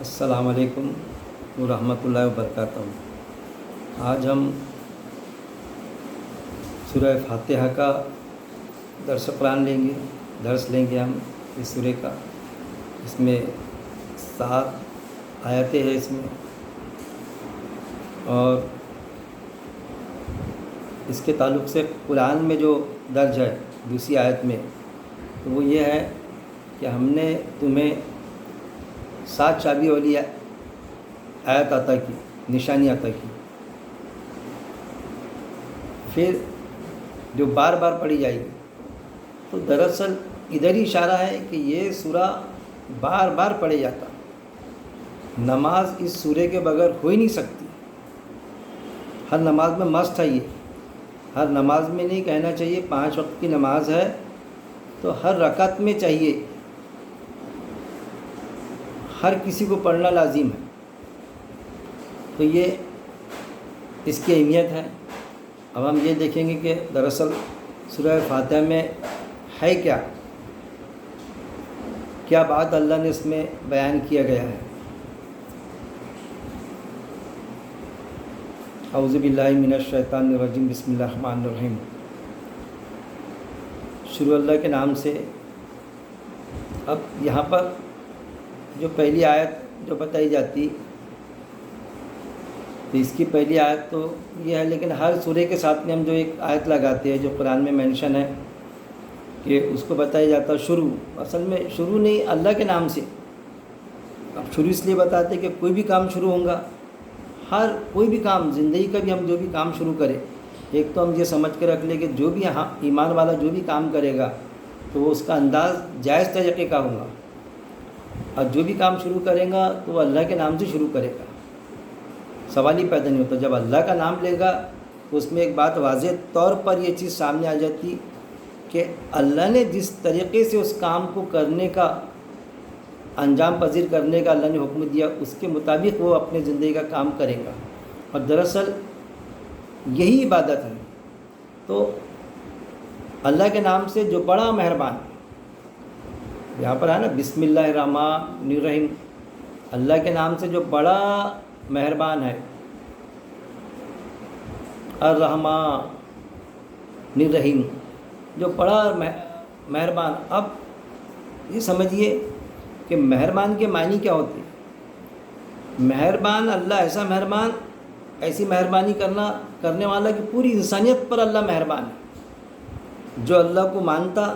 السلام علیکم ورحمۃ اللہ وبرکاتہ۔ آج ہم سورہ فاتحہ کا درس لیں گے ہم اس سورہ کا۔ اس میں 7 آیتیں ہیں اس میں، اور اس کے تعلق سے قرآن میں جو درج ہے دوسری آیت میں، تو وہ یہ ہے کہ ہم نے تمہیں 7 چابی والی آیت عطا کی، نشانی عطا کی، پھر جو بار بار پڑھی جائے گی۔ تو دراصل ادھر ہی اشارہ ہے کہ یہ سورہ بار بار پڑھے جاتا۔ نماز اس سورے کے بغیر ہو ہی نہیں سکتی۔ ہر نماز میں مست ہے یہ۔ ہر نماز میں نہیں کہنا چاہیے 5 وقت کی نماز ہے تو ہر رکعت میں چاہیے، ہر کسی کو پڑھنا لازم ہے۔ تو یہ اس کی اہمیت ہے۔ اب ہم یہ دیکھیں گے کہ دراصل سورہ فاتحہ میں ہے کیا بات اللہ نے اس میں بیان کیا گیا ہے۔ اعوذ باللہ من الشیطان الرجیم، بسم اللہ الرحمن الرحیم۔ شروع اللہ کے نام سے۔ اب یہاں پر جو پہلی آیت جو بتائی جاتی، تو اس کی پہلی آیت تو یہ ہے، لیکن ہر سورے کے ساتھ میں ہم جو ایک آیت لگاتے ہیں جو قرآن میں مینشن ہے کہ اس کو بتایا جاتا شروع۔ اصل میں شروع نہیں، اللہ کے نام سے۔ اب شروع اس لیے بتاتے کہ کوئی بھی کام شروع ہوگا، ہر کوئی بھی کام زندگی کا بھی ہم جو بھی کام شروع کریں، ایک تو ہم یہ سمجھ کے رکھ لیں کہ جو بھی ایمان والا جو بھی کام کرے گا تو وہ اس کا انداز جائز طریقے کا ہوگا، اور جو بھی کام شروع کرے گا تو وہ اللہ کے نام سے شروع کرے گا۔ سوال ہی پیدا نہیں ہوتا۔ جب اللہ کا نام لے گا تو اس میں ایک بات واضح طور پر یہ چیز سامنے آ جاتی کہ اللہ نے جس طریقے سے اس کام کو کرنے کا، انجام پذیر کرنے کا اللہ نے حکم دیا، اس کے مطابق وہ اپنے زندگی کا کام کرے گا، اور دراصل یہی عبادت ہے۔ تو اللہ کے نام سے جو بڑا مہربان، یہاں پر ہے نا بسم اللہ الرحمن الرحیم، اللہ کے نام سے جو بڑا مہربان ہے، الرحمن الرحیم، جو بڑا مہربان۔ اب یہ سمجھیے کہ مہربان کے معنی کیا ہوتے ہیں۔ مہربان اللہ، ایسا مہربان، ایسی مہربانی کرنے والا کہ پوری انسانیت پر اللہ مہربان ہے۔ جو اللہ کو مانتا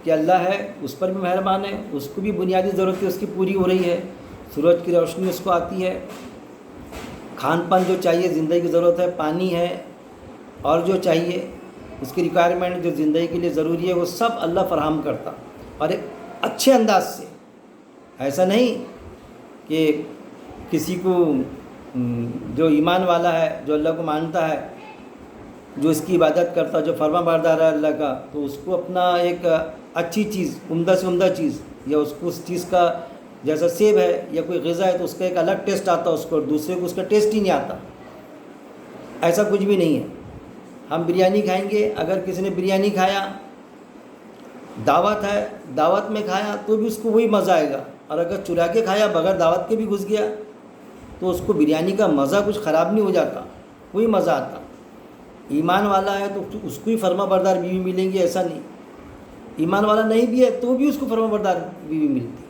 کہ اللہ ہے، اس پر بھی مہربان ہے، اس کو بھی بنیادی ضرورت اس کی پوری ہو رہی ہے، سورج کی روشنی اس کو آتی ہے، کھان پان جو چاہیے، زندگی کی ضرورت ہے، پانی ہے، اور جو چاہیے اس کی ریکوائرمنٹ جو زندگی کے لیے ضروری ہے وہ سب اللہ فراہم کرتا، اور ایک اچھے انداز سے۔ ایسا نہیں کہ کسی کو جو ایمان والا ہے، جو اللہ کو مانتا ہے، جو اس کی عبادت کرتا، جو فرما بردار ہے اللہ کا، تو اس کو اپنا ایک اچھی چیز، عمدہ سے عمدہ چیز، یا اس کو اس چیز کا، جیسا سیب ہے یا کوئی غذا ہے تو اس کا ایک الگ ٹیسٹ آتا ہے، اس کو دوسرے کو اس کا ٹیسٹ ہی نہیں آتا۔ ایسا کچھ بھی نہیں ہے۔ ہم بریانی کھائیں گے، اگر کسی نے بریانی کھایا، دعوت ہے، دعوت میں کھایا تو بھی اس کو وہی مزہ آئے گا، اور اگر چرا کے کھایا، بغیر دعوت کے بھی گھس گیا، تو اس کو بریانی کا مزہ کچھ خراب نہیں ہو جاتا، وہی مزہ آتا۔ ایمان والا ہے تو اس کو ہی فرما بردار بیوی ملیں گی، ایسا نہیں۔ ایمان والا نہیں بھی ہے تو بھی اس کو فرما بردار بیوی ملتی،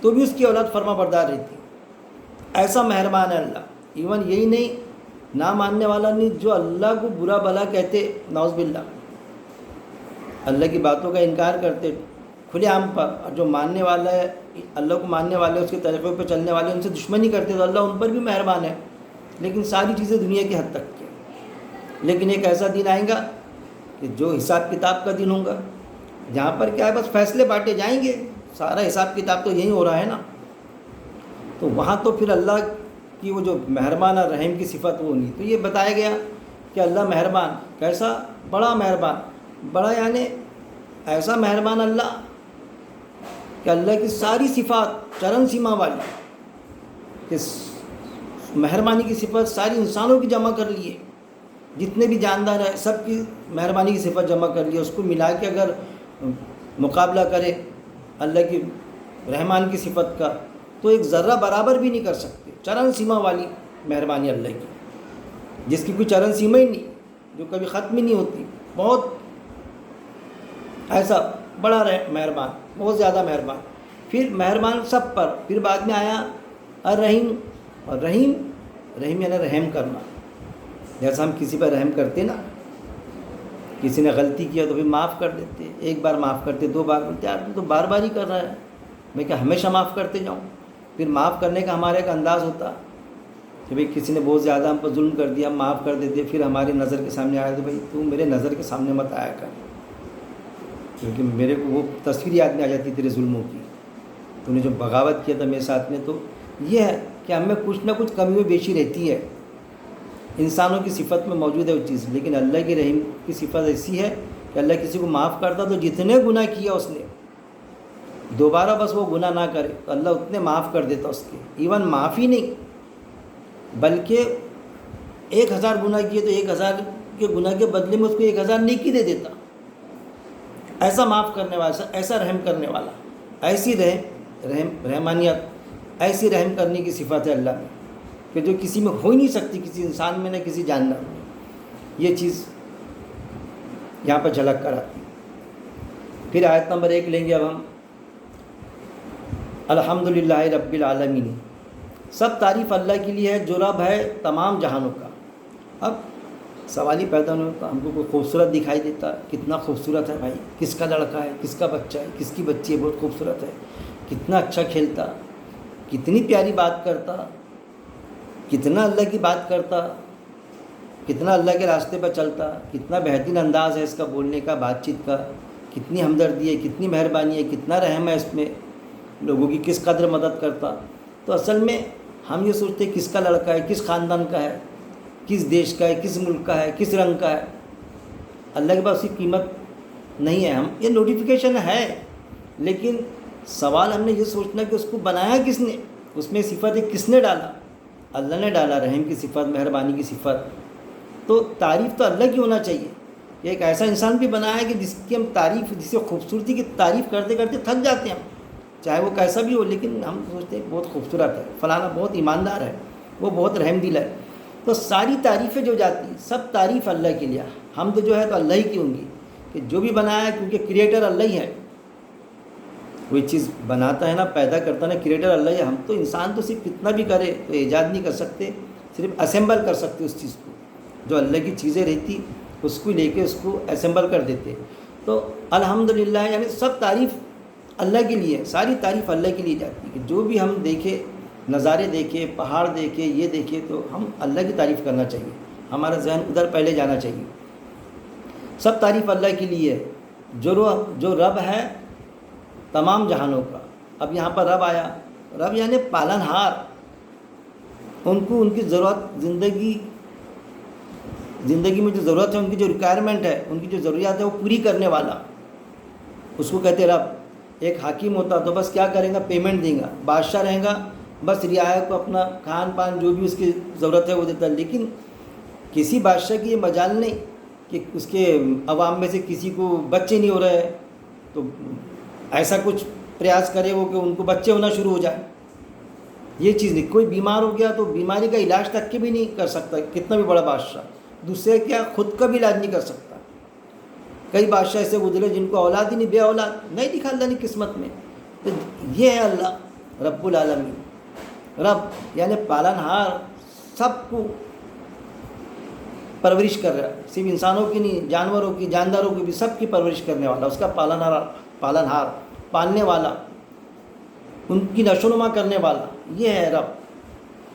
تو بھی اس کی اولاد فرما بردار رہتی۔ ایسا مہربان ہے اللہ۔ ایون یہی نہیں، نہ ماننے والا نہیں، جو اللہ کو برا بھلا کہتے، نعوذ باللہ، اللہ کی باتوں کا انکار کرتے کھلے عام پر، اور جو ماننے والا ہے، اللہ کو ماننے والے، اس کے طریقوں پہ چلنے والے، ان سے دشمنی کرتے تو اللہ ان پر بھی مہربان ہے۔ لیکن ساری چیزیں دنیا کی حد تک کی، لیکن ایک ایسا دن آئے گا کہ جو حساب کتاب کا دن ہوگا، جہاں پر کیا ہے، بس فیصلے بانٹے جائیں گے، سارا حساب کتاب تو یہی ہو رہا ہے نا۔ تو وہاں تو پھر اللہ کی وہ جو مہربان اور رحیم کی صفت وہ نہیں۔ تو یہ بتایا گیا کہ اللہ مہربان، کیسا؟ بڑا مہربان۔ بڑا یعنی ایسا مہربان اللہ کہ اللہ کی ساری صفات چرن سیما والی، کہ مہربانی کی صفت ساری انسانوں کی جمع کر لیے، جتنے بھی جاندار ہیں سب کی مہربانی کی صفت جمع کر لیے، اس کو ملا کے اگر مقابلہ کرے اللہ کی رحمان کی صفت کا، تو ایک ذرہ برابر بھی نہیں کر سکتے. چرن سیما والی مہربانی اللہ کی، جس کی کوئی چرن سیما ہی نہیں، جو کبھی ختم ہی نہیں ہوتی. بہت ایسا بڑا مہربان، بہت زیادہ مہربان. پھر مہربان سب پر. پھر بعد میں آیا الرحیم. اور رحیم یعنی رحم کرنا. جیسا ہم کسی پر رحم کرتے نا، کسی نے غلطی کیا تو پھر معاف کر دیتے. ایک بار معاف کرتے، 2 بار بولتے یار تو بار بار ہی کر رہا ہے، میں کیا ہمیشہ معاف کرتے جاؤں. پھر معاف کرنے کا ہمارا ایک انداز ہوتا کہ بھئی کسی نے بہت زیادہ ہم پر ظلم کر دیا، ہم معاف کر دیتے. پھر ہماری نظر کے سامنے آیا تو بھئی تو میرے نظر کے سامنے مت آیا کر، کیونکہ میرے کو وہ تصویر یاد میں آ جاتی تیرے ظلموں کی. تو نے جو بغاوت کیا تھا میرے ساتھ میں. تو یہ ہے کہ ہم میں کچھ نہ کچھ کمی و بیشی رہتی ہے. انسانوں کی صفت میں موجود ہے وہ چیز، لیکن اللہ کی رحم کی صفت ایسی ہے کہ اللہ کسی کو معاف کرتا تو جتنے گناہ کیا اس نے دوبارہ بس وہ گناہ نہ کرے تو اللہ اتنے معاف کر دیتا اس کے. ایون معافی نہیں بلکہ 1000 گناہ کیے تو 1000 کے گناہ کے بدلے میں اس کو 1000 نیکی دے دیتا. ایسا معاف کرنے والا، ایسا رحم کرنے والا، ایسی رحمانیت، ایسی رحم کرنے کی صفت ہے اللہ میں کہ جو کسی میں ہو ہی نہیں سکتی، کسی انسان میں نہ کسی جاندار میں. یہ چیز یہاں پر جھلک کر آتی. پھر آیت نمبر 1 لیں گے اب ہم. الحمدللہ رب العالمین. سب تعریف اللہ کے لیے ہے جو رب ہے تمام جہانوں کا. اب سوال ہی پیدا نہیں ہوتا، ہم کو کوئی خوبصورت دکھائی دیتا، کتنا خوبصورت ہے بھائی، کس کا لڑکا ہے، کس کا بچہ ہے، کس کی بچی ہے، بہت خوبصورت ہے، کتنا اچھا کھیلتا، کتنی پیاری بات کرتا، کتنا اللہ کی بات کرتا، کتنا اللہ کے راستے پر چلتا، کتنا بہترین انداز ہے اس کا بولنے کا، بات چیت کا، کتنی ہمدردی ہے، کتنی مہربانی ہے، کتنا رحم ہے اس میں، لوگوں کی کس قدر مدد کرتا. تو اصل میں ہم یہ سوچتے ہیں کس کا لڑکا ہے، کس خاندان کا ہے، کس دیش کا ہے، کس ملک کا ہے، کس رنگ کا ہے. اللہ کے پاس اس کی قیمت نہیں ہے. ہم یہ نوٹیفیکیشن ہے، لیکن سوال ہم نے یہ سوچنا کہ اس کو بنایا کس نے، اس میں صفت کس نے ڈالا. اللہ نے ڈالا، رحم کی صفت، مہربانی کی صفت. تو تعریف تو اللہ کی ہونا چاہیے. کہ ایک ایسا انسان بھی بنایا ہے کہ جس کی ہم تعریف، جس کی خوبصورتی کی تعریف کرتے کرتے تھک جاتے ہیں ہم، چاہے وہ کیسا بھی ہو، لیکن ہم سوچتے ہیں بہت خوبصورت ہے، فلانا بہت ایماندار ہے، وہ بہت رحم دل ہے. تو ساری تعریفیں جو جاتی ہیں سب تعریف اللہ کے لیے. ہم تو جو ہے تو اللہ ہی کی ہوں گی کہ جو بھی بنایا ہے، کیونکہ کریٹر اللہ ہی ہے. کوئی چیز بناتا ہے نا، پیدا کرتا ہے نا، کریٹر اللہ ہی ہے. ہم تو انسان تو صرف کتنا بھی کرے تو ایجاد نہیں کر سکتے، صرف اسمبل کر سکتے اس چیز کو. جو اللہ کی چیزیں رہتی اس کو لے کے اس کو اسمبل کر دیتے. تو الحمدللہ یعنی سب تعریف اللہ کے لیے، ساری تعریف اللہ کے لیے جاتی ہے. کہ جو بھی ہم دیکھے، نظارے دیکھے، پہاڑ دیکھے، یہ دیکھے، تو ہم اللہ کی تعریف کرنا چاہیے. ہمارا ذہن ادھر پہلے جانا چاہیے. سب تعریف اللہ کے لیے ہے جو رب ہے تمام جہانوں کا. اب یہاں پر رب آیا، رب یعنی پالن ہار. ان کو ان کی ضرورت، زندگی میں جو ضرورت ہے، ان کی جو ریکوائرمنٹ ہے، ان کی جو ضروریات ہے وہ پوری کرنے والا، اس کو کہتے رب. ایک حاکم ہوتا تو بس کیا کرے گا، پیمنٹ دے گا. بادشاہ رہے گا، بس رعایا کو اپنا کھان پان جو بھی اس کی ضرورت ہے وہ دیتا ہے. لیکن کسی بادشاہ کی یہ مجال نہیں کہ اس کے عوام میں سے کسی کو بچے نہیں ہو رہے ہیں تو ایسا کچھ پریاس کرے وہ کہ ان کو بچے ہونا شروع ہو جائے. یہ چیز نہیں. کوئی بیمار ہو گیا تو بیماری کا علاج تک کے بھی نہیں کر سکتا، کتنا بھی بڑا بادشاہ. دوسرے کیا، خود کا بھی علاج نہیں کر سکتا. کئی بادشاہ ایسے گزرے جن کو اولاد ہی نہیں، بے اولاد، نہیں لکھا اللہ نے قسمت میں. تو یہ ہے اللہ رب العالمین. رب یعنی پالن ہار، سب کو پرورش کر رہا ہے. صرف انسانوں کی نہیں، جانوروں کی، جانداروں کی بھی، سب کی پرورش کرنے والا. اس کا پالن ہار، پالنے والا، ان کی نشو و نما کرنے والا. یہ ہے رب،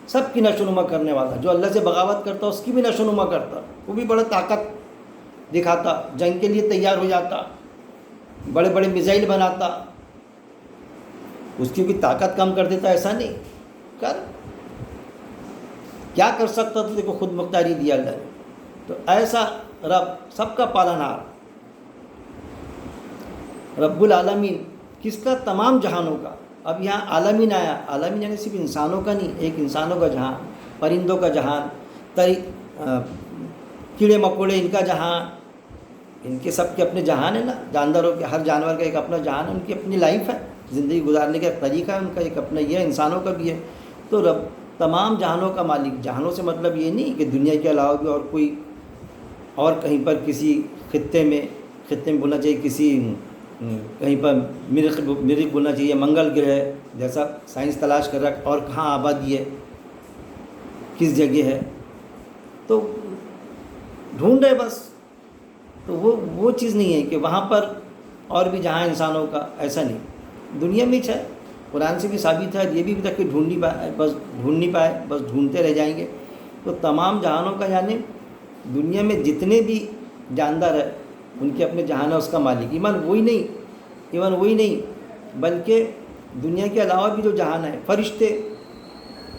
سب کی نشو و نما کرنے والا. جو اللہ سے بغاوت کرتا اس کی بھی نشو و نما کرتا. وہ بھی بڑا طاقت دکھاتا، جنگ کے لیے تیار ہو جاتا، بڑے بڑے میزائل بناتا. اس کی بھی طاقت کم کر دیتا، ایسا نہیں. کیا کر سکتا تو دیکھو خود مختاری دیا اللہ نے. تو ایسا رب، سب کا پالن ہار، رب العالمین. کس کا؟ تمام جہانوں کا. اب یہاں عالمین آیا. عالمین یعنی صرف انسانوں کا نہیں، ایک انسانوں کا جہان، پرندوں کا جہان، کیڑے مکوڑے ان کا جہان. ان کے سب کے اپنے جہان ہے نا. جانداروں کے، ہر جانور کا ایک اپنا جہان ہے، ان کی اپنی لائف ہے. زندگی گزارنے کا طریقہ ہے ان کا، ایک اپنا یہ ہے، انسانوں کا بھی ہے۔ تو رب تمام جہانوں کا مالک، جہانوں سے مطلب یہ نہیں کہ دنیا کے علاوہ بھی اور کوئی اور کہیں پر کسی خطے میں بولنا چاہیے، کسی کہیں پر مریخ بولنا چاہیے، منگل گرہ جیسا سائنس تلاش کر رہا ہے، اور کہاں آبادی ہے، کس جگہ ہے، تو ڈھونڈ رہے بس۔ تو وہ چیز نہیں ہے کہ وہاں پر اور بھی جہاں انسانوں کا، ایسا نہیں، دنیا میں ہے۔ قرآن سے بھی ثابت ہے، یہ بھی ابھی تک کہ ڈھونڈ نہیں پائے، بس ڈھونڈتے رہ جائیں گے۔ تو تمام جہانوں کا یعنی دنیا میں جتنے بھی جاندار ہیں ان کے اپنے جہان ہے، اس کا مالک ایون وہی نہیں بلکہ دنیا کے علاوہ بھی جو جہان ہے، فرشتے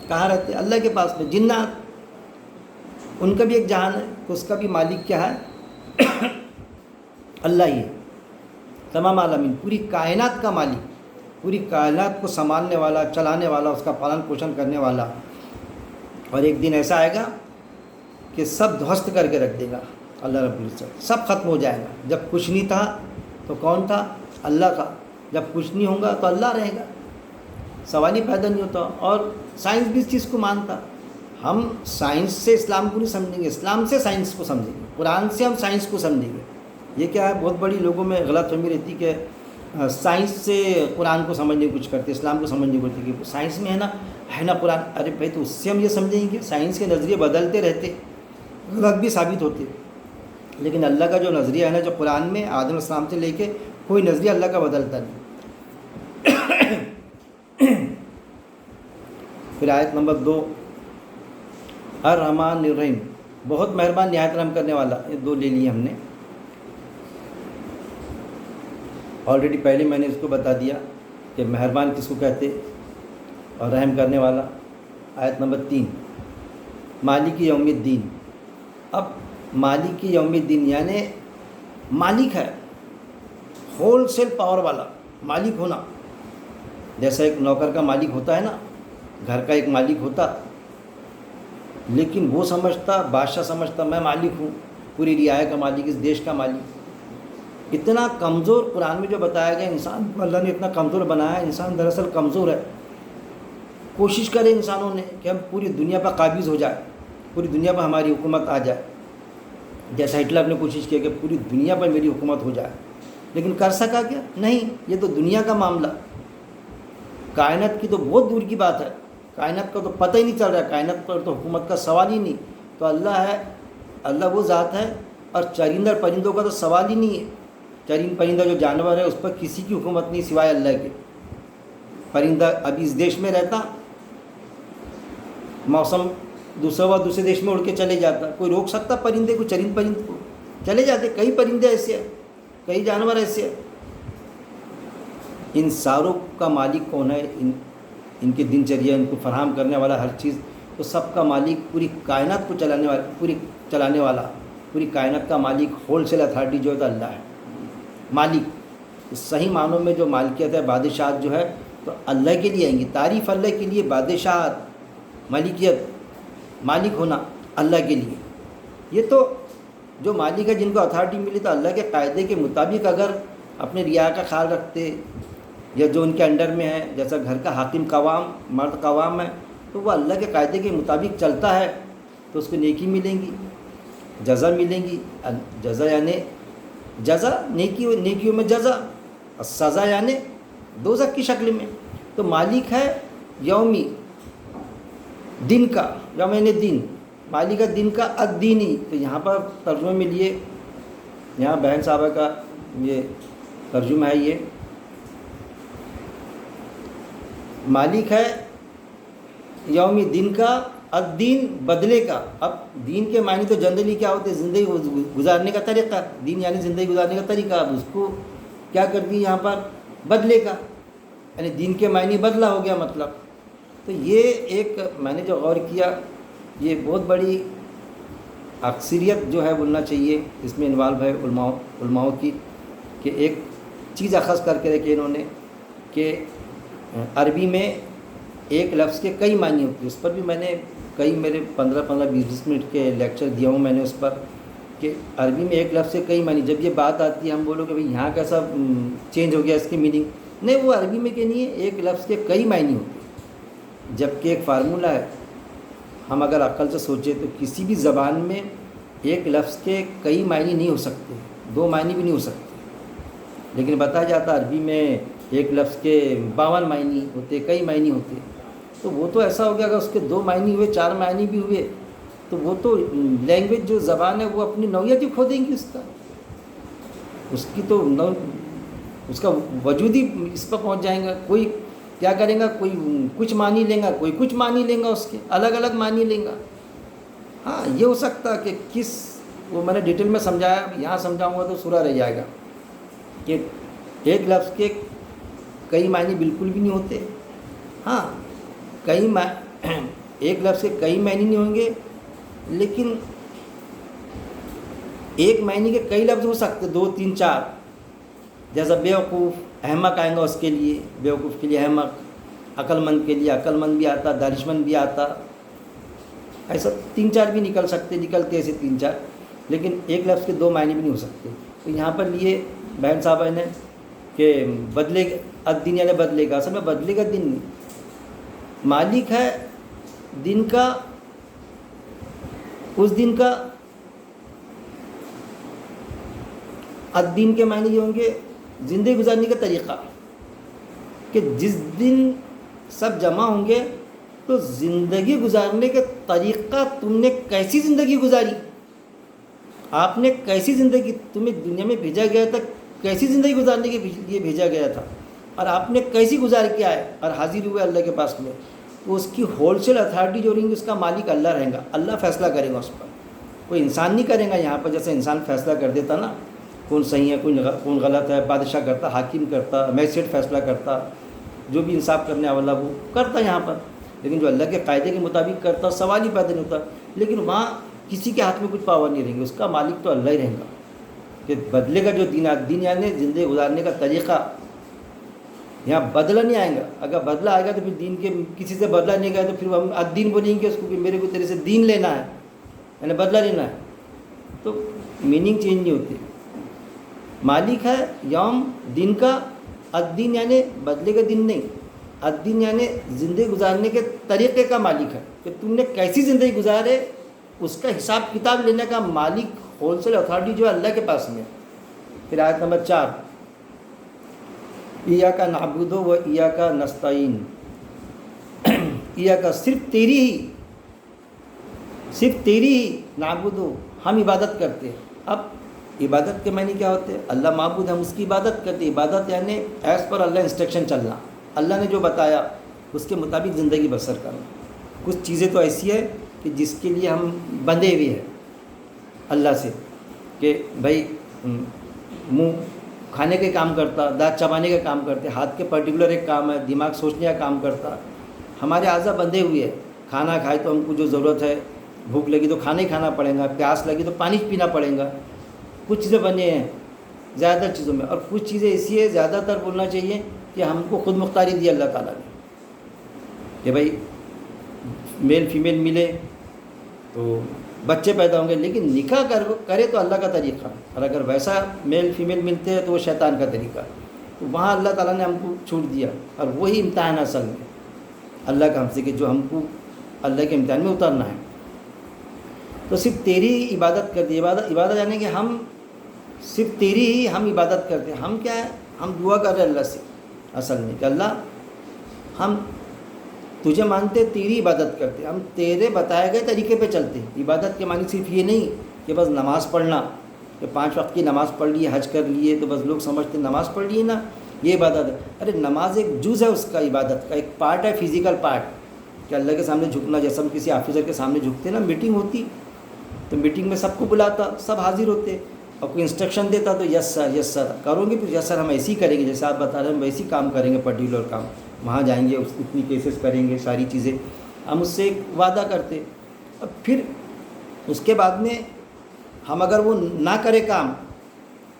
کہاں رہتے ہیں؟ اللہ کے پاس میں، جنات، ان کا بھی ایک جہان ہے، تو اس کا بھی مالک کیا ہے؟ اللہ ہی ہے۔ تمام عالمین، پوری کائنات کا مالک، پوری کائنات کو سنبھالنے والا، چلانے والا، اس کا پالن پوشن کرنے والا۔ اور ایک دن ایسا آئے گا کہ سب دھوست کر کے رکھ دے گا اللہ رب العزت، سب ختم ہو جائے گا۔ جب کچھ نہیں تھا تو کون تھا؟ اللہ تھا۔ جب کچھ نہیں ہوگا تو اللہ رہے گا، سوال ہی پیدا نہیں ہوتا۔ اور سائنس بھی اس چیز کو مانتا۔ ہم سائنس سے اسلام کو نہیں سمجھیں گے، اسلام سے سائنس کو سمجھیں گے، قرآن سے ہم سائنس کو سمجھیں گے۔ یہ کیا ہے، بہت بڑی لوگوں میں غلط فہمی رہتی کہ سائنس سے قرآن کو سمجھنے کی کوشش کرتے، اسلام کو سمجھنے کی کوشش کرتے کہ سائنس میں ہے نا قرآن۔ ارے بھائی، تو اس سے ہم یہ سمجھیں گے، سائنس کے نظریے بدلتے رہتے، غلط بھی ثابت ہوتے، لیکن اللہ کا جو نظریہ ہے نا، جو قرآن میں آدم علیہ السلام سے لے کے کوئی نظریہ اللہ کا بدلتا نہیں۔ پھر آیت نمبر 2، الرحمن الرحیم، بہت مہربان نہایت رحم کرنے والا۔ یہ 2 لے لیے ہم نے، آلریڈی پہلے میں نے اس کو بتا دیا کہ مہربان کس کو کہتے اور رحم کرنے والا۔ آیت نمبر 3، مالک یوم الدین۔ اب مالک یوم الدین یعنی مالک ہے، ہول سیل پاور والا مالک ہونا۔ جیسا ایک نوکر کا مالک ہوتا ہے نا، گھر کا ایک مالک ہوتا، لیکن وہ سمجھتا، بادشاہ سمجھتا میں مالک ہوں، پوری رعایا کا مالک، اس دیش کا مالک۔ اتنا کمزور قرآن میں جو بتایا گیا، انسان کو اللہ نے اتنا کمزور بنایا ہے، انسان دراصل کمزور ہے۔ کوشش کرے انسانوں نے کہ ہم پوری دنیا پر قابض ہو جائے، پوری دنیا پر ہماری حکومت آ جائے، جیسا ہٹلر نے کوشش کیا کہ پوری دنیا پر میری حکومت ہو جائے، لیکن کر سکا کیا؟ نہیں۔ یہ تو دنیا کا معاملہ، کائنات کی تو بہت دور کی بات ہے، کائنات کا تو پتہ ہی نہیں چل رہا ہے، کائنات پر تو حکومت کا سوال ہی نہیں۔ تو اللہ ہے، اللہ وہ ذات ہے، اور چرندہ پرندوں کا تو سوال ہی نہیں ہے۔ چرند پرندہ جو جانور ہے اس پر کسی کی حکومت نہیں سوائے اللہ کے۔ پرندہ ابھی اس دیش میں رہتا، موسم دوسرے دیش میں اڑ کے چلے جاتا، کوئی روک سکتا پرندے کو؟ چرند پرند کو چلے جاتے۔ کئی پرندے ایسے ہیں، کئی جانور ایسے ہیں۔ ان ساروں کا مالک کون ہے؟ ان کے دن چریہ، ان کو فراہم کرنے والا ہر چیز، تو سب کا مالک، پوری کائنات کو چلانے والا، پوری کائنات کا مالک، ہول سیل اتھارٹی جو ہے تو اللہ ہے مالک۔ صحیح معنوں میں جو مالکیت ہے، بادشاہت جو ہے تو اللہ کے لیے آئیں گی، تعریف اللہ کے لیے، بادشاہت، مالکیت، مالک ہونا اللہ کے لیے۔ یہ تو جو مالک ہے، جن کو اتھارٹی ملی تو اللہ کے قاعدے کے مطابق اگر اپنے رعایا کا خیال رکھتے، یا جو ان کے انڈر میں ہے، جیسا گھر کا حاکم قوام، مرد قوام ہے، تو وہ اللہ کے قاعدے کے مطابق چلتا ہے تو اس کو نیکی ملیں گی، جزا ملیں گی۔ جزا یعنی جزا، نیکیوں میں جزا، اور سزا یعنی دوزخ کی شکل میں۔ تو مالک ہے یومی، دن کا، یوم یعنی دن، مالک ہے دن کا، الدینی۔ تو یہاں پر ترجمے میں لیے، یہاں بہن صاحبہ کا یہ ترجمہ ہے، یہ مالک ہے یومی، دن کا، الدین بدلے کا۔ اب دین کے معنی تو جنرلی کیا ہوتے ہیں؟ زندگی گزارنے کا طریقہ، دین یعنی زندگی گزارنے کا طریقہ۔ اب اس کو کیا کر دی یہاں پر؟ بدلے کا، یعنی دین کے معنی بدلا ہو گیا مطلب۔ تو یہ ایک میں نے جو غور کیا، یہ بہت بڑی اکثریت جو ہے بولنا چاہیے اس میں انوالو ہے علماؤں کی، کہ ایک چیز اخذ کر کے رکھی انہوں نے کہ عربی میں ایک لفظ کے کئی معنی ہوتے ہیں۔ اس پر بھی میں نے کئی میرے 15-20 منٹ کے لیکچر دیا ہوں میں نے اس پر، کہ عربی میں ایک لفظ سے کئی معنی۔ جب یہ بات آتی ہے ہم بولو کہ بھئی یہاں کیسا چینج ہو گیا اس کی میننگ، نہیں، وہ عربی میں کہ نہیں ہے، ایک لفظ کے کئی معنی ہوتے ہیں، جبکہ ایک فارمولہ ہے، ہم اگر عقل سے سوچیں تو کسی بھی زبان میں ایک لفظ کے کئی معنی نہیں ہو سکتے، دو معنی بھی نہیں ہو سکتے، لیکن بتایا جاتا عربی میں ایک لفظ کے 52 معنی ہوتے، کئی معنی ہوتے، تو وہ تو ایسا ہو گیا اگر اس کے 2 معنی ہوئے، 4 معنی بھی ہوئے، تو وہ تو لینگویج جو زبان ہے وہ اپنی نوعیت ہی کھو دیں گی، اس کی تو اس کا وجود ہی اس پر پہنچ جائیں گا، کوئی کیا کرے گا، کوئی کچھ معنی لیں گا، کوئی کچھ معنی لیں گا، اس کے الگ الگ معنی لیں گا۔ ہاں یہ ہو سکتا کہ وہ میں نے ڈیٹیل میں سمجھایا، یہاں سمجھاؤں گا تو سورہ رہ جائے گا کہ ایک لفظ کے کئی معنی بالکل بھی نہیں ہوتے، ہاں ایک لفظ کے کئی معنی نہیں ہوں گے، لیکن ایک معنی کے کئی لفظ ہو سکتے، 2 3 4، جیسا بیوقوف، احمق آئیں گا اس کے لیے، بیوقوف کے لیے احمق، عقل مند کے لیے عقل مند بھی آتا، دانش مند بھی آتا، ایسا 3 4 بھی نکل سکتے، نکلتے ایسے 3 4، لیکن ایک لفظ کے 2 معنی بھی نہیں ہو سکتے۔ تو یہاں پر لیے بہن صاحبہ نے کہ بدلے الدین یعنی بدلے گا، اصل میں بدلے گا دن نہیں، مالک ہے دن کا، اس دن کا۔ الدین کے معنی یہ ہوں گے زندگی گزارنے کا طریقہ، کہ جس دن سب جمع ہوں گے تو زندگی گزارنے کا طریقہ، تم نے کیسی زندگی گزاری، آپ نے کیسی زندگی، تمہیں دنیا میں بھیجا گیا تھا کیسی زندگی گزارنے کے لیے بھیجا گیا تھا، اور آپ نے کیسی گزار کے آئے اور حاضر ہوئے اللہ کے پاس میں، تو اس کی ہول سیل اتھارٹی جو رہیں گی، اس کا مالک اللہ رہے گا، اللہ فیصلہ کرے گا اس پر، کوئی انسان نہیں کرے گا۔ یہاں پر جیسے انسان فیصلہ کر دیتا نا، کون صحیح ہے کون غلط ہے، بادشاہ کرتا، حاکم کرتا، میجسٹریٹ فیصلہ کرتا، جو بھی انصاف کرنے والا وہ کرتا یہاں پر، لیکن جو اللہ کے قاعدے کے مطابق کرتا سوال ہی پیدا نہیں ہوتا۔ لیکن وہاں کسی کے ہاتھ میں کچھ پاور نہیں رہیں گے، اس کا مالک تو اللہ ہی رہے گا، کہ بدلے گا جو دین یعنی زندگی گزارنے کا طریقہ، یہاں بدلہ نہیں آئے گا۔ اگر بدلہ آئے گا تو پھر دین کے کسی سے بدلہ نہیں گیا تو پھر ہم الدین بولیں گے اس کو، کہ میرے کو تیرے سے دین لینا ہے، یعنی بدلہ لینا ہے، تو میننگ چینج نہیں ہوتی۔ مالک ہے یوم دن کا، الدین یعنی بدلے کا دن نہیں، الدین یعنی زندگی گزارنے کے طریقے کا مالک ہے، کہ تم نے کیسی زندگی گزارے اس کا حساب کتاب لینے کا مالک، ہول سیل اتھارٹی جو ہے اللہ کے پاس میں۔ پھر آیت نمبر 4، ایاک نعبد و ایاک نستعین، ایاک صرف تیری ہی نعبد، ہم عبادت کرتے ہیں۔ اب عبادت کے معنی کیا ہوتے ہیں؟ اللہ معبود، ہم اس کی عبادت کرتے ہیں۔ عبادت یعنی ایز پر اللہ انسٹرکشن چلنا، اللہ نے جو بتایا اس کے مطابق زندگی بسر کرنا۔ کچھ چیزیں تو ایسی ہے کہ جس کے لیے ہم بندھے ہوئے ہیں اللہ سے، کہ بھائی منہ کھانے کے کام کرتا، دانت چبانے کا کام کرتے، ہاتھ کے پرٹیکولر ایک کام ہے، دماغ سوچنے کا کام کرتا، ہمارے اعضاء بندھے ہوئے ہیں۔ کھانا کھائے تو ہم کو جو ضرورت ہے، بھوک لگی تو کھانا ہی کھانا پڑے گا، پیاس لگی تو پانی پینا پڑے گا، کچھ چیزیں بنے ہیں زیادہ تر چیزوں میں، اور کچھ چیزیں ایسی ہے زیادہ تر بولنا چاہیے کہ ہم کو خود مختاری دی اللہ تعالیٰ نے، کہ بھائی میل فیمیل ملے تو بچے پیدا ہوں گے، لیکن نکاح کرے تو اللہ کا طریقہ، اور اگر ویسا میل فیمیل ملتے ہیں تو وہ شیطان کا طریقہ، تو وہاں اللہ تعالیٰ نے ہم کو چھوٹ دیا، اور وہی امتحان اصل میں اللہ کا ہم سے، کہ جو ہم کو اللہ کے امتحان میں اترنا ہے۔ تو صرف تیری ہی عبادت کرتے، عبادت یعنی کہ ہم صرف تیری ہی ہم عبادت کرتے ہیں۔ ہم کیا ہے؟ ہم دعا کر رہے ہیں اللہ سے اصل میں، کہ اللہ ہم تجھے مانتے، تیری عبادت کرتے، ہم تیرے بتائے گئے طریقے پہ چلتے ہیں۔ عبادت کے معنی صرف یہ نہیں کہ بس نماز پڑھنا، کہ 5 وقت کی نماز پڑھ لی، حج کر لیے تو بس لوگ سمجھتے ہیں نماز پڑھ لیے نا یہ عبادت ہے۔ ارے نماز ایک جز ہے، اس کا عبادت کا ایک پارٹ ہے، فزیکل پارٹ، کہ اللہ کے سامنے جھکنا، جیسا ہم کسی آفیسر کے سامنے جھکتے نا، میٹنگ ہوتی تو میٹنگ میں سب کو بلاتا، سب حاضر ہوتے، اور کوئی انسٹرکشن دیتا تو یس سر کرو گے، پھر یس سر ہم ایسے ہی کریں گے جیسے آپ بتا رہے ہیں، ہم ویسے ہی کام کریں گے، پرٹیکولر کام، وہاں جائیں گے، اتنی کیسز کریں گے، ساری چیزیں ہم اس سے ایک وعدہ کرتے۔ اب پھر اس کے بعد میں ہم اگر وہ نہ کرے کام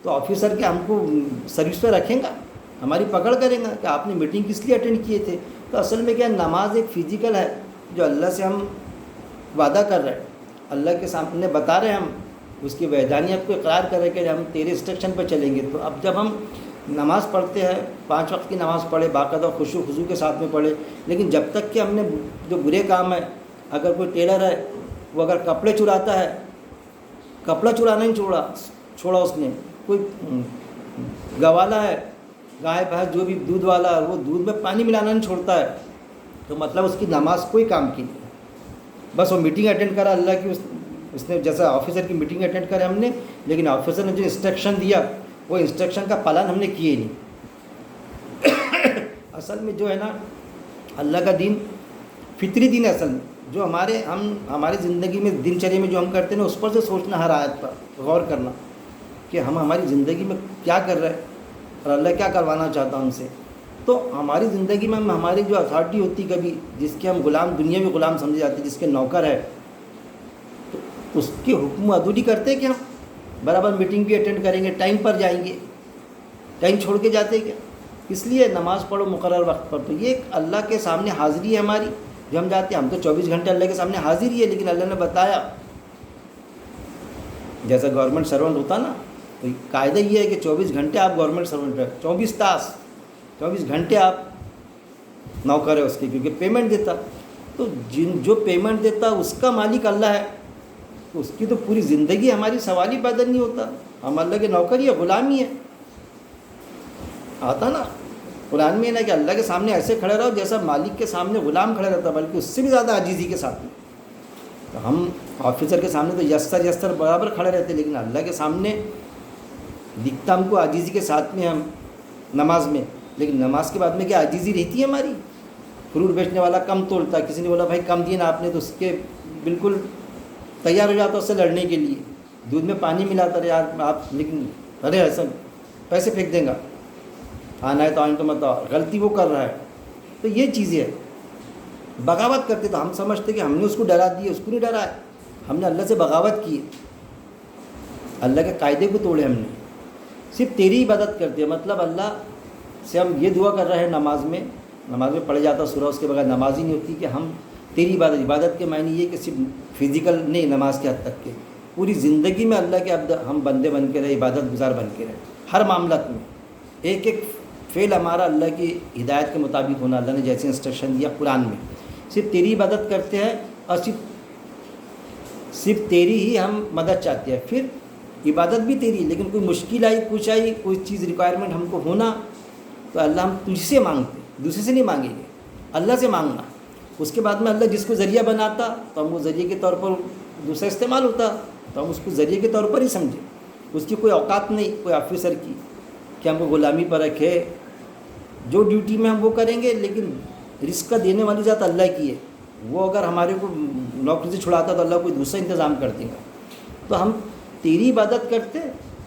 تو آفیسر کے ہم کو سروس پہ رکھیں گا، ہماری پکڑ کریں گا کہ آپ نے میٹنگ کس لیے اٹینڈ کیے تھے۔ تو اصل میں کیا، نماز ایک فزیکل ہے جو اللہ سے ہم وعدہ کر رہے ہیں، اللہ کے سامنے بتا رہے ہیں، ہم اس کی وحدانیت کو اقرار کر رہے ہیں کہ ہم تیرے انسٹرکشن پہ چلیں گے۔ تو اب جب ہم نماز پڑھتے ہیں، 5 وقت کی نماز پڑھے، باقاعدہ خشوع خضوع کے ساتھ میں پڑھے، لیکن جب تک کہ ہم نے جو برے کام ہے، اگر کوئی ٹیلر ہے وہ اگر کپڑے چراتا ہے، کپڑا چرانا نہیں چھوڑا اس نے، کوئی گوالا ہے، گائے بھینس جو بھی دودھ والا ہے، وہ دودھ میں پانی ملانا نہیں چھوڑتا ہے، تو مطلب اس کی نماز کوئی کام کی نہیں، بس وہ میٹنگ اٹینڈ کرا اللہ کی، اس نے جیسا آفیسر کی میٹنگ اٹینڈ کرے ہم نے، لیکن آفیسر نے جو انسٹرکشن دیا وہ انسٹرکشن کا پالن ہم نے کیے نہیں۔ اصل میں جو ہے نا اللہ کا دین فطری دین ہے، اصل میں جو ہماری زندگی میں دن چریا میں جو ہم کرتے ہیں نا، اس پر سے سوچنا، ہر آیت پر غور کرنا کہ ہم ہماری زندگی میں کیا کر رہے ہیں اور اللہ کیا کروانا چاہتا ہم سے۔ تو ہماری زندگی میں ہماری جو اتھارٹی ہوتی کبھی، جس کے ہم غلام، دنیا میں غلام سمجھے جاتے ہیں، جس کے نوکر ہے، تو اس کے حکم ادھوری کرتے ہیں کہ ہم برابر میٹنگ بھی اٹینڈ کریں گے، ٹائم پر جائیں گے، ٹائم چھوڑ کے جاتے ہیں کیا؟ اس لیے نماز پڑھو مقرر وقت پر۔ تو یہ ایک اللہ کے سامنے حاضری ہے ہماری، جو ہم جاتے ہیں، ہم تو 24 گھنٹے اللہ کے سامنے حاضر ہی ہے، لیکن اللہ نے بتایا جیسا گورنمنٹ سرونٹ ہوتا نا، تو قاعدہ یہ ہے کہ 24 گھنٹے آپ گورنمنٹ سرونٹ ہے، 24 گھنٹے آپ نوکر ہے اس کے، کیونکہ پیمنٹ دیتا، تو جو پیمنٹ دیتا اس کا مالک اللہ ہے، تو اس کی تو پوری زندگی ہماری سوال ہی پیدا نہیں ہوتا، ہم اللہ کے نوکر ہی ہے، غلام ہی ہے۔ آتا نا قرآن میں ہے نا کہ اللہ کے سامنے ایسے کھڑے رہو جیسا مالک کے سامنے غلام کھڑے رہتا، بلکہ اس سے بھی زیادہ عاجزی کے ساتھ میں۔ تو ہم آفیسر کے سامنے تو یسر برابر کھڑے رہتے، لیکن اللہ کے سامنے دکھتا ہم کو عاجزی کے ساتھ میں ہم نماز میں، لیکن نماز کے بعد میں کیا عاجزی رہتی ہے ہماری؟ فروٹ بیچنے والا کم تولتا ہے، کسی نے بولا بھائی کم دیے نا آپ نے، تو اس کے بالکل تیار ہو جاتا اس سے لڑنے کے لیے، دودھ میں پانی ملاتا رہے یار آپ، لیکن ارے ایسا پیسے پھینک دیں گا، آنا ہے تو آئیں تو مت آؤ، غلطی وہ کر رہا ہے۔ تو یہ چیزیں ہے، بغاوت کرتے تو ہم سمجھتے کہ ہم نے اس کو ڈرا دیا، اس کو نہیں ڈرا ہے، ہم نے اللہ سے بغاوت کی، اللہ کے قاعدے کو توڑے، ہم نے صرف تیری عبادت کرتے ہیں، مطلب اللہ سے ہم یہ دعا کر رہے ہیں نماز میں پڑھا جاتا سورہ، اس کے بغیر نماز ہی نہیں ہوتی، کہ ہم تیری عبادت کے معنی یہ کہ صرف فزیکل نہیں، نماز کے حد تک کے پوری زندگی میں اللہ کے عبد ہم بندے بن کے رہے، عبادت گزار بن کے رہے، ہر معاملات میں ایک ایک فعل ہمارا اللہ کی ہدایت کے مطابق ہونا، اللہ نے جیسے انسٹرکشن دیا قرآن میں، صرف تیری عبادت کرتے ہیں اور صرف تیری ہی ہم مدد چاہتے ہیں، پھر عبادت بھی تیری، لیکن کوئی مشکل آئی، کچھ آئی، کوئی چیز ریکوائرمنٹ ہم کو ہونا، تو اللہ ہم تجھ سے مانگتے، دوسرے سے نہیں مانگیں گے، اللہ سے مانگنا۔ اس کے بعد میں اللہ جس کو ذریعہ بناتا تو ہم وہ ذریعے کے طور پر دوسرا استعمال ہوتا تو ہم اس کو ذریعے کے طور پر ہی سمجھیں، اس کی کوئی اوقات نہیں کوئی آفیسر کی کہ ہم کو غلامی پر رکھے، جو ڈیوٹی میں ہم وہ کریں گے، لیکن رزق کا دینے والی ذات اللہ کی ہے، وہ اگر ہمارے کو نوکری سے چھڑاتا تو اللہ کوئی دوسرا انتظام کر دے گا۔ تو ہم تیری عبادت کرتے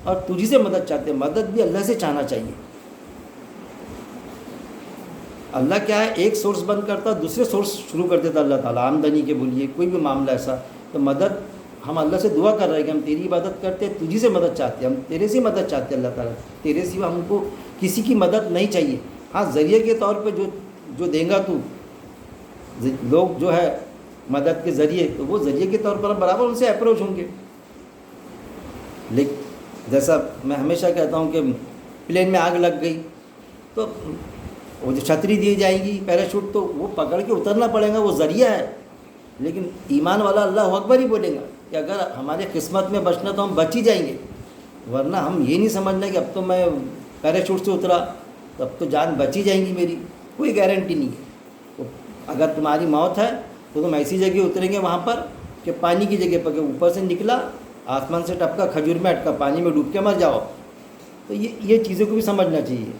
اور تجھی سے مدد چاہتے، مدد بھی اللہ سے چاہنا چاہیے۔ اللہ کیا ہے، ایک سورس بند کرتا دوسرے سورس شروع کر دیتا اللہ تعالیٰ، آمدنی کے بولیے کوئی بھی معاملہ ایسا، تو مدد ہم اللہ سے دعا کر رہے ہیں کہ ہم تیری عبادت کرتے، تجھی سے مدد چاہتے، ہم تیرے سے مدد چاہتے اللہ تعالیٰ، تیرے سوا ہم کو کسی کی مدد نہیں چاہیے۔ ہاں ذریعے کے طور پہ جو دیں گا تو لوگ جو ہے مدد کے ذریعے، تو وہ ذریعے کے طور پر ہم برابر ان سے اپروچ ہوں گے، لیکن جیسا میں ہمیشہ کہتا ہوں کہ پلین میں آگ لگ گئی تو وہ جو چھتری دی جائے گی، پیراشوٹ، تو وہ پکڑ کے اترنا پڑے گا، وہ ذریعہ ہے، لیکن ایمان والا اللہ اکبر ہی بولے گا کہ اگر ہمارے قسمت میں بچنا تو ہم بچ ہی جائیں گے، ورنہ ہم یہ نہیں سمجھنا کہ اب تو میں پیراشوٹ سے اترا تو اب تو جان بچ ہی جائیں گی میری، کوئی گارنٹی نہیں ہے۔ تو اگر تمہاری موت ہے تو تم ایسی جگہ اتریں گے وہاں پر کہ پانی کی جگہ پر، کہ اوپر سے نکلا، آسمان سے ٹپکا، کھجور میں اٹکا، پانی میں ڈوب کے مر جاؤ۔ تو یہ چیزوں کو بھی سمجھنا چاہیے،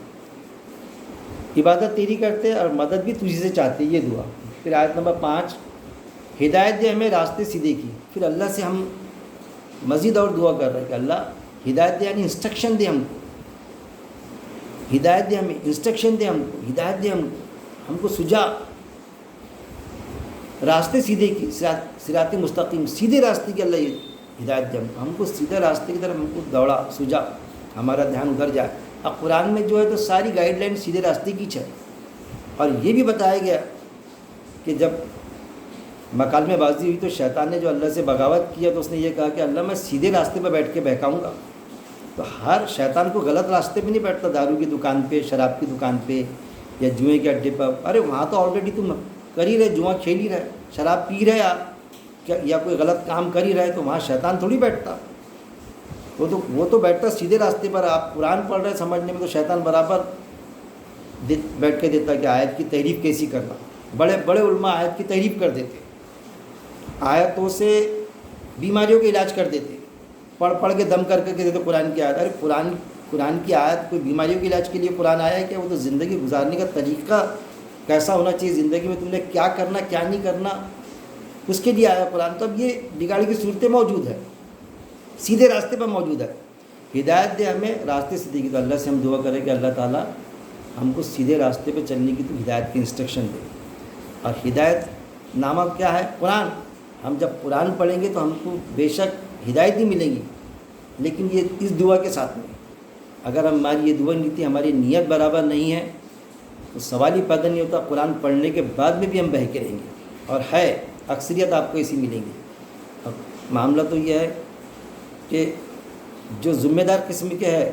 عبادت تیری کرتے اور مدد بھی تجھی سے چاہتے، یہ دعا۔ پھر آیت نمبر 5، ہدایت دے ہمیں راستے سیدھے کی۔ پھر اللہ سے ہم مزید اور دعا کر رہے ہیں کہ اللہ ہدایت دے، یعنی انسٹرکشن دے ہم کو، ہدایت دے ہمیں، انسٹرکشن دے ہم کو، ہدایت دے ہم کو سجا، راستے سیدھے کی، صراط مستقیم، سیدھے راستے کی اللہ یہ ہدایت دے ہم کو سیدھے راستے کی طرف ہم کو دوڑا، سجا، ہمارا دھیان ادھر جائے۔ اب قرآن میں جو ہے تو ساری گائیڈ لائن سیدھے راستے کی ہے، اور یہ بھی بتایا گیا کہ جب مکالمے بازی ہوئی تو شیطان نے جو اللہ سے بغاوت کیا تو اس نے یہ کہا کہ اللہ میں سیدھے راستے پر بیٹھ کے بہکاؤں گا، تو ہر شیطان کو غلط راستے پہ نہیں بیٹھتا، دارو کی دکان پہ، شراب کی دکان پہ یا جوئے کے اڈے پر. ارے وہاں تو آلریڈی تم کر ہی رہے، جوا کھیل ہی رہے، شراب پی رہے آپ یا کوئی غلط کام کر ہی رہے، تو وہاں شیطان تھوڑی بیٹھتا. وہ تو بیٹھتا سیدھے راستے پر. آپ قرآن پڑھ رہے سمجھنے میں تو شیطان برابر بیٹھ کے دیتا کہ آیت کی تحریف کیسی کرنا. بڑے بڑے علماء آیت کی تحریف کر دیتے، آیتوں سے بیماریوں کا علاج کر دیتے، پڑھ کے دم کر کے دیتے قرآن کی آیت. ارے قرآن کی آیت کوئی بیماریوں کے علاج کے لیے قرآن آیا ہے کہ وہ تو زندگی گزارنے کا طریقہ کیسا ہونا چاہیے، زندگی میں تم نے کیا کرنا کیا نہیں کرنا، اس کے لیے آیا قرآن. تو اب یہ بگاڑ کی صورتیں موجود ہیں، سیدھے راستے پر موجود ہے. ہدایت دے ہمیں راستے سیدھے کی. تو اللہ سے ہم دعا کریں کہ اللہ تعالیٰ ہم کو سیدھے راستے پہ چلنے کی تو ہدایت کی انسٹرکشن دے. اور ہدایت نامہ کیا ہے؟ قرآن. ہم جب قرآن پڑھیں گے تو ہم کو بے شک ہدایت ہی ملیں گی، لیکن یہ اس دعا کے ساتھ میں. اگر ہماری یہ دعا نیتی ہماری نیت برابر نہیں ہے تو سوال ہی پیدا نہیں ہوتا. قرآن پڑھنے کے بعد میں بھی ہم بہہ کے رہیں گے، اور ہے اکثریت آپ کو ایسی ملیں گی. اب معاملہ تو یہ ہے کہ جو ذمہ دار قسم کے ہے،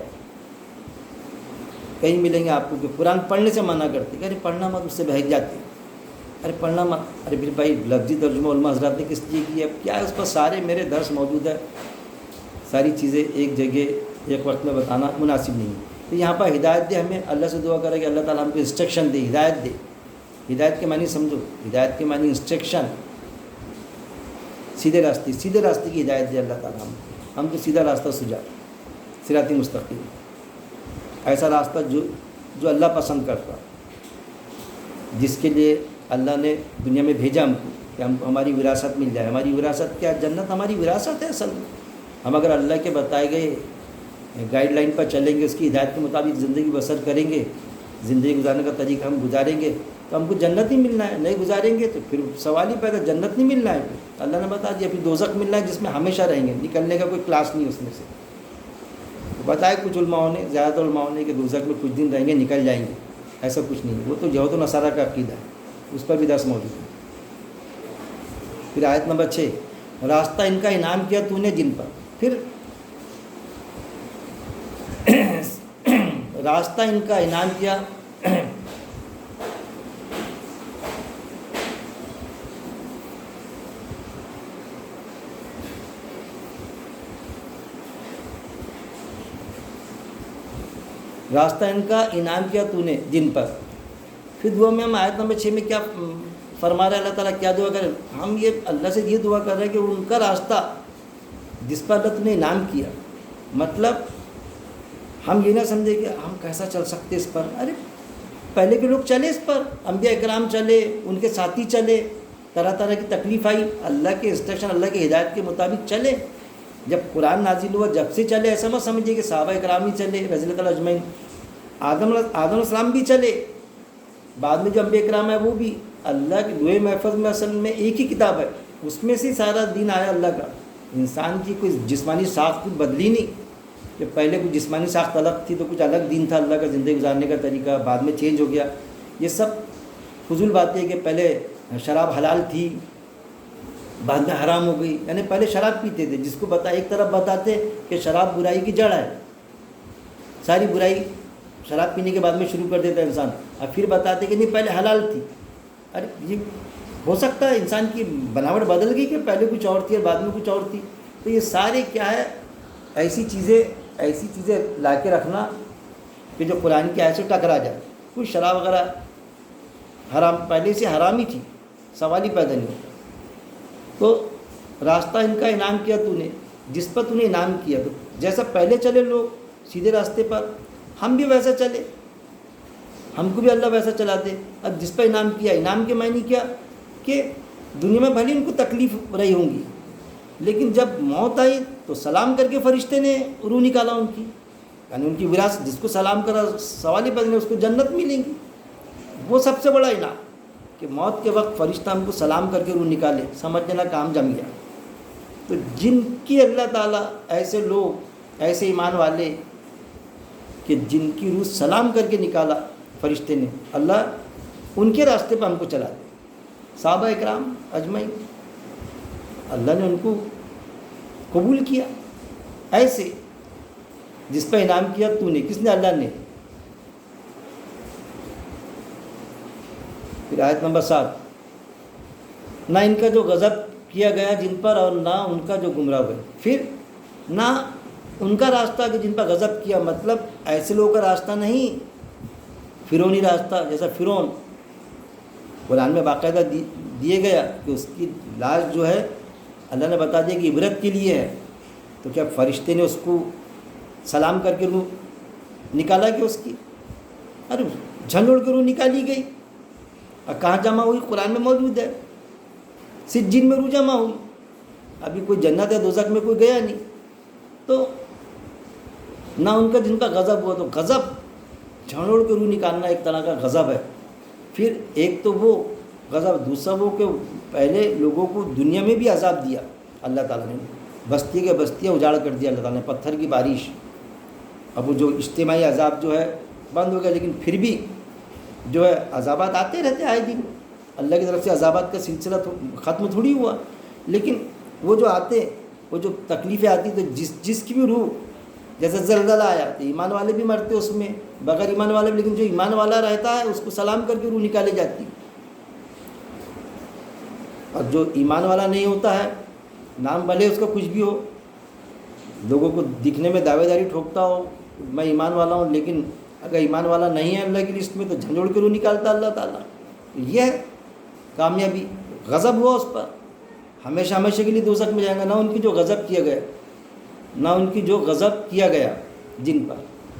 کہیں ملیں گے آپ کو کہ قرآن پڑھنے سے منع کرتے کہ ارے پڑھنا مت، اس سے بہک جاتے، ارے پڑھنا مت. ارے پھر بھائی لفظی ترجمہ علماء حضرات نے کس لیے کیا؟ اب کیا ہے اس پر سارے میرے درس موجود ہے، ساری چیزیں ایک جگہ ایک وقت میں بتانا مناسب نہیں ہے. تو یہاں پر ہدایت دے ہمیں. اللہ سے دعا کرے کہ اللہ تعالیٰ ہم کو انسٹرکشن دے، ہدایت دے. ہدایت کے معنی سمجھو، ہدایت کے معنی انسٹرکشن، سیدھے راستے کی ہدایت دے اللہ تعالیٰ. ہم کو سیدھا راستہ سجا، صراط مستقیم، ایسا راستہ جو اللہ پسند کرتا، جس کے لیے اللہ نے دنیا میں بھیجا ہم کو کہ ہم کو ہماری وراثت مل جائے. ہماری وراثت کیا؟ جنت ہماری وراثت ہے اصل میں. ہم اگر اللہ کے بتائے گئے گائیڈ لائن پر چلیں گے، اس کی ہدایت کے مطابق زندگی بسر کریں گے، زندگی گزارنے کا طریقہ ہم گزاریں گے تو ہم کو جنت ہی ملنا ہے. نہیں گزاریں گے تو پھر سوال ہی پیدا، جنت نہیں ملنا ہے. پھر اللہ نے بتا دیا، پھر دوزخ ملنا ہے جس میں ہمیشہ رہیں گے، نکلنے کا کوئی کلاس نہیں اس میں سے. بتائے کچھ علماءوں نے، زیادہ تر علماؤں نے، کہ دوزخ میں کچھ دن رہیں گے نکل جائیں گے. ایسا کچھ نہیں ہے، وہ تو یہود و نصارہ کا عقیدہ ہے، اس پر بھی درس موجود ہے. پھر آیت نمبر 6، راستہ ان کا انعام کیا تو نے جن پر. پھر راستہ ان کا انعام کیا، راستہ ان کا انعام کیا تو نے جن پر. پھر دعا میں ہم آیت نمبر 6 میں کیا فرما رہے اللہ تعالیٰ، کیا دعا کریں ہم؟ یہ اللہ سے یہ دعا کر رہے ہیں کہ ان کا راستہ جس پر اللہ نے انعام کیا. مطلب ہم یہ نہ سمجھے کہ ہم کیسا چل سکتے اس پر. ارے پہلے کے لوگ چلے اس پر، انبیاء اکرام چلے، ان کے ساتھی چلے، طرح طرح کی تکلیف آئی، اللہ کے انسٹرکشن، اللہ کی ہدایت کے مطابق چلے. جب قرآن نازل ہوا جب سے چلے. ایسا مت سمجھیے کہ صحابہ اکرام ہی چلے رضی اللہ تعالیٰ اجمعین. آدم علیہ السلام بھی چلے، بعد میں جو انبیاء اکرام ہے وہ بھی. اللہ کے لوح محفوظ میں اصل میں ایک ہی کتاب ہے، اس میں سے سارا دین آیا اللہ کا. انسان کی کوئی جسمانی ساخت کچھ بدلی نہیں، کہ پہلے کچھ جسمانی ساخت الگ تھی تو کچھ الگ دین تھا اللہ کا زندگی گزارنے کا طریقہ، بعد میں چینج ہو گیا. یہ سب فضول باتیں ہیں کہ پہلے شراب حلال تھی بعد میں حرام ہو گئی. یعنی پہلے شراب پیتے تھے، جس کو ایک طرف بتاتے کہ شراب برائی کی جڑ ہے، ساری برائی شراب پینے کے بعد میں شروع کر دیتا ہے انسان، اور پھر بتاتے کہ نہیں پہلے حلال تھی. ارے یہ ہو سکتا ہے انسان کی بناوٹ بدل گئی کہ پہلے کچھ اور تھی اور بعد میں کچھ اور تھی. تو یہ سارے کیا ہے، ایسی چیزیں لا کے رکھنا کہ جو قرآن کی آیت سے ٹکرا جائے. کوئی شراب وغیرہ حرام پہلے سے حرام ہی تھی، سوال ہی پیدا نہیں ہوتا. تو راستہ ان کا انعام کیا تو نے جس پر تو نے انعام کیا. تو جیسا پہلے چلے لوگ سیدھے راستے پر، ہم بھی ویسا چلے، ہم کو بھی اللہ ویسا چلا دے. اب جس پر انعام کیا، انعام کے معنی کیا کہ دنیا میں بھلے ان کو تکلیف رہی ہوں گی، لیکن جب موت آئی تو سلام کر کے فرشتے نے روح نکالا ان کی. یعنی ان کی وراثت، جس کو سلام کرا سوال ہی بدلے اس کو جنت ملیں گی. وہ سب سے بڑا انعام کہ موت کے وقت فرشتہ ہم کو سلام کر کے روح نکالے، سمجھ لینا کام جم گیا. تو جن کی اللہ تعالیٰ ایسے لوگ، ایسے ایمان والے کہ جن کی روح سلام کر کے نکالا فرشتے نے، اللہ ان کے راستے پہ ہم کو چلا دے. صحابہ اکرام اجمعین، اللہ نے ان کو قبول کیا. ایسے جس پہ انعام کیا تو نے. کس نے؟ اللہ نے. پھر آیت نمبر 7. نہ ان کا جو غضب کیا گیا جن پر اور نہ ان کا جو گمراہ ہوئے. پھر نہ ان کا راستہ کہ جن پر غضب کیا، مطلب ایسے لوگوں کا راستہ نہیں فرعونی راستہ جیسا فرعون قرآن میں باقاعدہ دیے گیا کہ اس کی لاش جو ہے اللہ نے بتا دیا کہ عبرت کے لیے ہے. تو کیا فرشتے نے اس کو سلام کر کے روح نکالا کہ اس کی؟ ارے جھنجھوڑ کے روح نکالی گئی. اور کہاں جمع ہوئی؟ قرآن میں موجود ہے. سجین میں روح جمع ہوئی. ابھی کوئی جنت یا دوزخ میں کوئی گیا نہیں. تو نہ ان کا جن کا غضب ہوا، تو غضب جھنجھوڑ کے روح نکالنا ایک طرح کا غضب ہے. پھر ایک تو وہ غضب، دوسرا وہ کہ پہلے لوگوں کو دنیا میں بھی عذاب دیا اللہ تعالیٰ نے. بستی کے بستیاں اجاڑ کر دیا اللہ تعالیٰ نے، پتھر کی بارش. اب وہ جو اجتماعی عذاب جو ہے بند ہو گیا، لیکن پھر بھی جو ہے عذابات آتے رہتے آئے دن. اللہ کی طرف سے عذابات کا سلسلہ ختم تھوڑی ہوا، لیکن وہ جو آتے، وہ جو تکلیفیں آتی، تو جس کی بھی روح، جیسے زلزلہ آیا تو ایمان والے بھی مرتے اس میں، بغیر ایمان والے بھی، لیکن جو ایمان والا رہتا ہے اس کو سلام کر کے روح نکالی جاتی. اور جو ایمان والا نہیں ہوتا ہے، نام بھلے اس کا کچھ بھی ہو، لوگوں کو دکھنے میں دعوے داری ٹھوکتا ہو میں ایمان والا ہوں، لیکن اگر ایمان والا نہیں ہے اللہ کی لسٹ میں تو جھنجھوڑ کے روح نکالتا اللہ تعالیٰ. یہ ہے کامیابی. غضب ہوا اس پر، ہمیشہ ہمیشہ کے لیے دوزخ میں جائیں گا. نہ ان کی جو غضب کیا گیا، نہ ان کی جو غضب کیا گیا جن پر،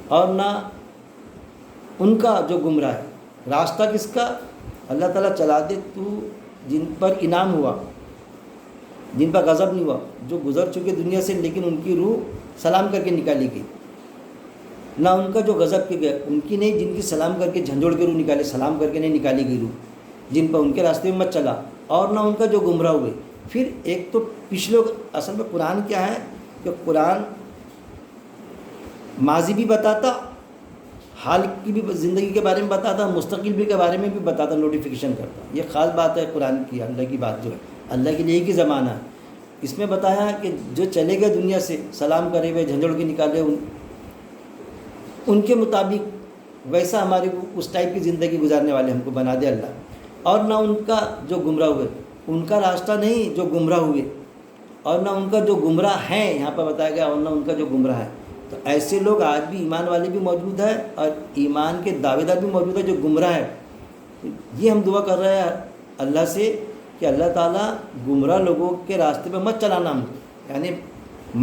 اور نہ ان کا جو گمراہ ہے. راستہ کس کا؟ اللہ تعالیٰ چلا دے تو جن پر انعام ہوا، جن پر غضب نہیں ہوا، جو گزر چکے دنیا سے لیکن ان کی روح سلام کر کے نکالی گئی. نہ ان کا جو غضب کیا گیا، ان کی نہیں، جن کی سلام کر کے جھنجھوڑ کے روح نکالے، سلام کر کے نہیں نکالی گئی روح، جن پر ان کے راستے میں مت چلا. اور نہ ان کا جو گمراہ ہوئے. پھر ایک تو پچھلے، اصل میں قرآن کیا ہے کہ قرآن ماضی بھی بتاتا، حال کی بھی زندگی کے بارے میں بتاتا، مستقبل بھی کے بارے میں بھی بتاتا، نوٹیفیکیشن کرتا. یہ خاص بات ہے قرآن کی، اللہ کی بات جو ہے، اللہ کے لیے کی زمانہ ہے. اس میں بتایا کہ جو چلے گئے دنیا سے سلام کرے ہوئے، جھنجھوڑ کے نکالے، ان کے مطابق ویسا ہمارے کو اس ٹائپ کی زندگی گزارنے والے ہم کو بنا دے اللہ. اور نہ ان کا جو گمراہ ہوئے، ان کا راستہ نہیں جو گمراہ ہوئے، اور نہ ان کا جو گمراہ ہیں، یہاں پر بتایا گیا اور نہ ان کا جو گمراہ ہے. تو ایسے لوگ آج بھی ایمان والے بھی موجود ہیں اور ایمان کے دعوے دار بھی موجود ہیں جو گمراہ ہے. یہ ہم دعا کر رہے ہیں اللہ سے کہ اللہ تعالیٰ گمراہ لوگوں کے راستے پہ مت چلانا ہم کو. یعنی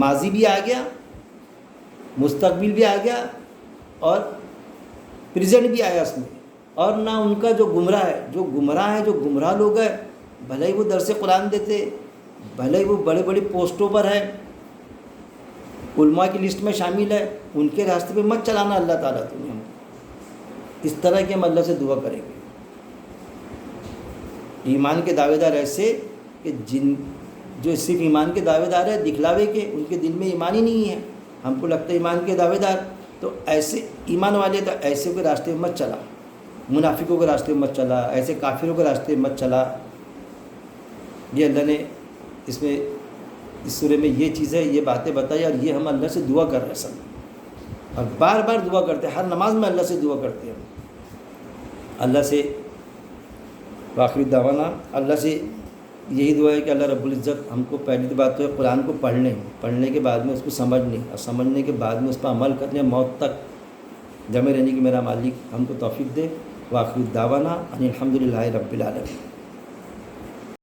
ماضی بھی آ گیا، مستقبل بھی آ گیا اور پریزنٹ بھی آیا اس میں. اور نہ ان کا جو گمراہ ہے، جو گمراہ لوگ ہیں، بھلے ہی وہ درس قرآن دیتے، بھلے ہی وہ بڑے بڑے پوسٹوں پر ہے، علماء کی لسٹ میں شامل ہے، ان کے راستے پہ مت چلانا اللہ تعالیٰ تمہیں. ہم اس طرح کے ہم اللہ سے دعا کریں گے. ایمان کے دعوے دار ایسے کہ جو صرف ایمان کے دعوے دار ہے دکھلاوے کے، ان کے دل میں ایمان ہی نہیں ہے. ہم کو لگتا ہے ایمان کے دعوے دار، تو ایسے ایمان والے تو ایسے کے راستے میں مت چلا، منافقوں کے راستے میں مت چلا، ایسے کافروں کے راستے میں مت چلا. یہ اللہ نے اس سورے میں یہ چیزیں، یہ باتیں بتائی، اور یہ ہم اللہ سے دعا کر رہے ہیں سب، اور بار بار دعا کرتے ہیں. ہر نماز میں اللہ سے دعا کرتے ہیں. اللہ سے آخری دعوانا، اللہ سے یہی دعا ہے کہ اللہ رب العزت ہم کو پہلی تو بات تو ہے قرآن کو پڑھنے کے بعد میں اس کو سمجھنے، اور سمجھنے کے بعد میں اس پر عمل کرنے، موت تک جمع رہنے کی میرا مالک ہم کو توفیق دے. وآخر دعوانا ان الحمد للہ رب العالمین.